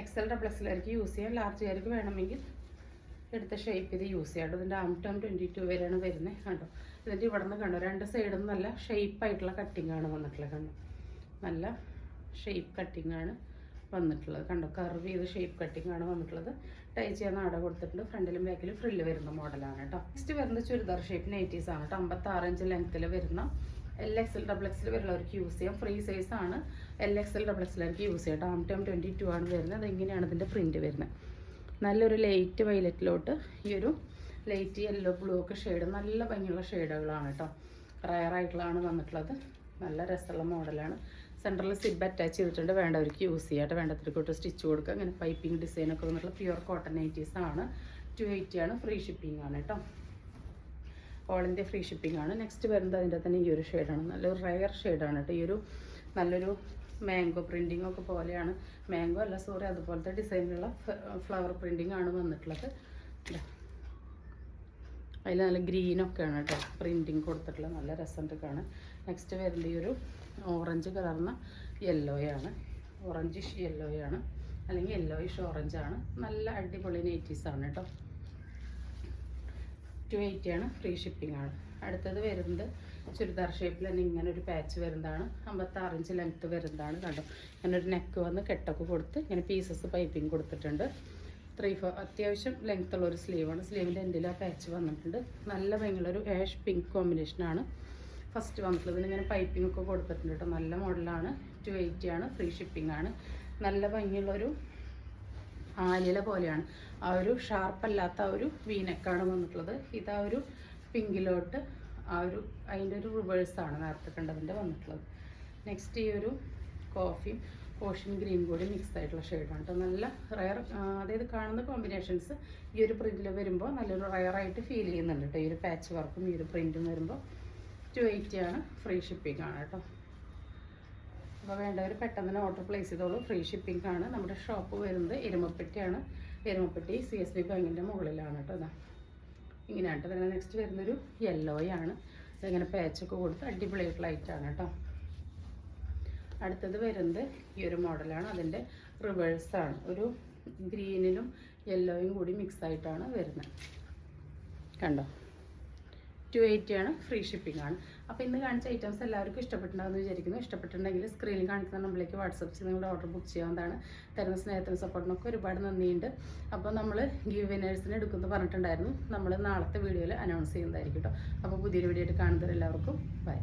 XL, XXLകാർക്ക് യൂസ് ചെയ്യാം. ലാർജുകാർക്ക് വേണമെങ്കിൽ എടുത്ത് ഷേപ്പ് ചെയ്ത് യൂസ് ചെയ്യാം കേട്ടോ. ഇതിൻ്റെ ആം ടേം 22 വരെയാണ് വരുന്നത് കണ്ടോ. ഇതിൻ്റെ ഇവിടെ നിന്ന് കണ്ടോ രണ്ട് സൈഡും നല്ല ഷേപ്പായിട്ടുള്ള കട്ടിങ് ആണ് വന്നിട്ടുള്ളത് കണ്ടോ. നല്ല ഷേപ്പ് കട്ടിങ് ആണ് വന്നിട്ടുള്ളത് കണ്ടോ. കർവ് ചെയ്ത് ഷേപ്പ് കട്ടിങ് ആണ് വന്നിട്ടുള്ളത്. ടൈ ചെയ്യാൻ നാട കൊടുത്തിട്ടുണ്ട്. ഫ്രണ്ടിലും ബാക്കിലും ഫ്രില്ല് വരുന്ന മോഡലാണ് കേട്ടോ. നെക്സ്റ്റ് വരുന്നത് ചുരിദാർ ഷേപ്പ് നൈറ്റീസ് ആണ് കേട്ടോ. 56 ഇഞ്ച് ലെങ്ത്തിൽ വരുന്ന LXL, XXL വരുന്നവർക്ക് യൂസ് ചെയ്യാം. ഫ്രീ സൈസ് ആണ്. LXL, XXLകാർക്ക് യൂസ് ചെയ്യാം കേട്ടോ. ആം ടേം 22 ആണ് വരുന്നത്. അതെങ്ങനെയാണ് ഇതിൻ്റെ പ്രിൻറ്റ് വരുന്നത്. നല്ലൊരു ലൈറ്റ് വയലറ്റിലോട്ട് ഈ ഒരു ലൈറ്റ് യെല്ലോ ബ്ലൂ ഒക്കെ ഷെയ്ഡ് നല്ല ഭംഗിയുള്ള ഷെയ്ഡുകളാണ് കേട്ടോ. റയറായിട്ടുള്ളതാണ് വന്നിട്ടുള്ളത്. നല്ല രസമുള്ള മോഡലാണ്. സെൻട്രൽ സിബ് അറ്റാച്ച് ചെയ്തിട്ടുണ്ട്. വേണ്ടവർക്ക് യൂസ് ചെയ്യാം കേട്ടോ. വേണ്ടവർക്ക് സ്റ്റിച്ച് കൊടുക്കുക. അങ്ങനെ പൈപ്പിംഗ് ഡിസൈനൊക്കെ വന്നിട്ടുള്ള പ്യുവർ കോട്ടൺ നൈറ്റീസ് ആണ്. 280 ആണ്. ഫ്രീ ഷിപ്പിംഗ് ആണ് കേട്ടോ. ഓൾ ഇന്ത്യ ഫ്രീ ഷിപ്പിംഗ് ആണ്. നെക്സ്റ്റ് വരുന്നത് അതിൻ്റെ തന്നെ ഈ ഒരു ഷെയ്ഡാണ്. നല്ലൊരു റയർ ഷെയ്ഡാണ് കേട്ടോ. ഈ ഒരു നല്ലൊരു മാംഗോ പ്രിൻറ്റിംഗ് ഒക്കെ പോലെയാണ്. മാംഗോ അല്ല സോറി, അതുപോലത്തെ ഡിസൈനിലുള്ള ഫ്ലവർ പ്രിൻറ്റിംഗ് ആണ് വന്നിട്ടുള്ളത്. അതിൽ നല്ല ഗ്രീനൊക്കെയാണ് കേട്ടോ പ്രിൻറ്റിങ് കൊടുത്തിട്ടുള്ളത്. നല്ല രസമുണ്ട് കാണാൻ. നെക്സ്റ്റ് വരുന്നത് ഈ ഒരു ഓറഞ്ച് കളർന്ന യെല്ലോയാണ്. ഓറഞ്ചിഷ് യെല്ലോയാണ് അല്ലെങ്കിൽ യെല്ലോയിഷ് ഓറഞ്ചാണ്. നല്ല അടിപൊളി നൈറ്റീസാണ് കേട്ടോ. 280 ആണ്. ഫ്രീ ഷിപ്പിംഗ് ആണ്. അടുത്തത് വരുന്നത് ചുരിദാർ ഷേപ്പിൽ തന്നെ ഇങ്ങനെ ഒരു പാച്ച് വരുന്നതാണ്. 56 ഇഞ്ച് ലെങ്ത്ത് വരുന്നതാണ്. കണ്ടോ, ഇങ്ങനെ ഒരു നെക്ക് വന്ന് കെട്ടൊക്കെ കൊടുത്ത് ഇങ്ങനെ പീസസ് പൈപ്പിംഗ് കൊടുത്തിട്ടുണ്ട്. 3/4 അത്യാവശ്യം ലെങ്ത്തുള്ള ഒരു സ്ലീവാണ്. സ്ലീവിൻ്റെ എൻഡിൽ ആ പാച്ച് വന്നിട്ടുണ്ട്. നല്ല ഭംഗിയുള്ളൊരു ആഷ് പിങ്ക് കോമ്പിനേഷനാണ് ഫസ്റ്റ് വന്നിട്ടുള്ളത്. ഇതിനിങ്ങനെ പൈപ്പിംഗ് ഒക്കെ കൊടുത്തിട്ടുണ്ട് കേട്ടോ. നല്ല മോഡലാണ്. 280 ആണ്. ഫ്രീ ഷിപ്പിംഗ് ആണ്. നല്ല ഭംഗിയുള്ളൊരു ആലില പോലെയാണ്. ആ ഒരു ഷാർപ്പല്ലാത്ത ആ ഒരു വീനക്കാണ് വന്നിട്ടുള്ളത്. ഇതാ ഒരു പിങ്കിലോട്ട് അതിൻ്റെ ഒരു റിവേഴ്സാണ് നേരത്തെ കണ്ടതിൻ്റെ വന്നിട്ടുള്ളത്. നെക്സ്റ്റ് ഈ ഒരു കോഫിയും ഓഷ്യൻ ഗ്രീൻ കൂടി മിക്സ് ആയിട്ടുള്ള ഷെയ്ഡാണ് കേട്ടോ. നല്ല റയർ, അതായത് കാണുന്ന കോമ്പിനേഷൻസ് ഈ ഒരു പ്രിൻറ്റിൽ വരുമ്പോൾ നല്ലൊരു റയറായിട്ട് ഫീൽ ചെയ്യുന്നുണ്ട് കേട്ടോ. ഈ ഒരു പാച്ച് വർക്കും ഈ ഒരു പ്രിൻറ്റും വരുമ്പോൾ 280 ആണ്. ഫ്രീ ഷിപ്പിംഗ് ആണ് കേട്ടോ. അപ്പോൾ വേണ്ടവർ പെട്ടെന്ന് തന്നെ ഓർഡർ പ്ലേസ് ചെയ്തോളൂ. ഫ്രീ ഷിപ്പിംഗ് ആണ്. നമ്മുടെ ഷോപ്പ് വരുന്നത് എരുമപ്പെട്ടിയാണ്. എരുമപ്പെട്ടി CSB ബാങ്കിൻ്റെ മുകളിലാണ് കേട്ടോ. ഇതാ ഇങ്ങനെയാണ് കേട്ടോ. പിന്നെ നെക്സ്റ്റ് വരുന്നൊരു യെല്ലോയാണ്. ഇതിങ്ങനെ പാച്ചൊക്കെ കൊടുത്ത് അടിപൊളിയായിട്ടുള്ള ലൈറ്റാണ് കേട്ടോ. അടുത്തത് വരുന്നത് ഈ ഒരു മോഡലാണ്. അതിൻ്റെ റിവേഴ്സാണ്. ഒരു ഗ്രീനിലും യെല്ലോയും കൂടി മിക്സ് ആയിട്ടാണ് വരുന്നത്. കണ്ടോ, 280 ആണ്. ഫ്രീ ഷിപ്പിംഗ് ആണ്. അപ്പോൾ ഇന്ന് കാണിച്ച ഐറ്റംസ് എല്ലാവർക്കും ഇഷ്ടപ്പെട്ടിട്ടുണ്ടാകുമെന്ന് വിചാരിക്കുന്നു. ഇഷ്ടപ്പെട്ടിട്ടുണ്ടെങ്കിൽ സ്ക്രീനിൽ കാണിക്കുന്ന നമ്പറിലേക്ക് വാട്സപ്പ് ചെയ്ത് നിങ്ങളുടെ ഓർഡർ ബുക്ക് ചെയ്യാവുന്നതാണ്. തരുന്ന സ്നേഹത്തിനും സപ്പോർട്ടിനൊക്കെ ഒരുപാട് നന്ദിയുണ്ട്. അപ്പോൾ നമ്മൾ ഗിവ് വിന്നേഴ്സിന് എടുക്കുമെന്ന് പറഞ്ഞിട്ടുണ്ടായിരുന്നു. നമ്മൾ നാളത്തെ വീഡിയോയിൽ അനൗൺസ് ചെയ്യുന്നതായിരിക്കും കേട്ടോ. അപ്പോൾ പുതിയൊരു വീഡിയോ ആയിട്ട് കാണുന്നവരെല്ലാവർക്കും ബൈ.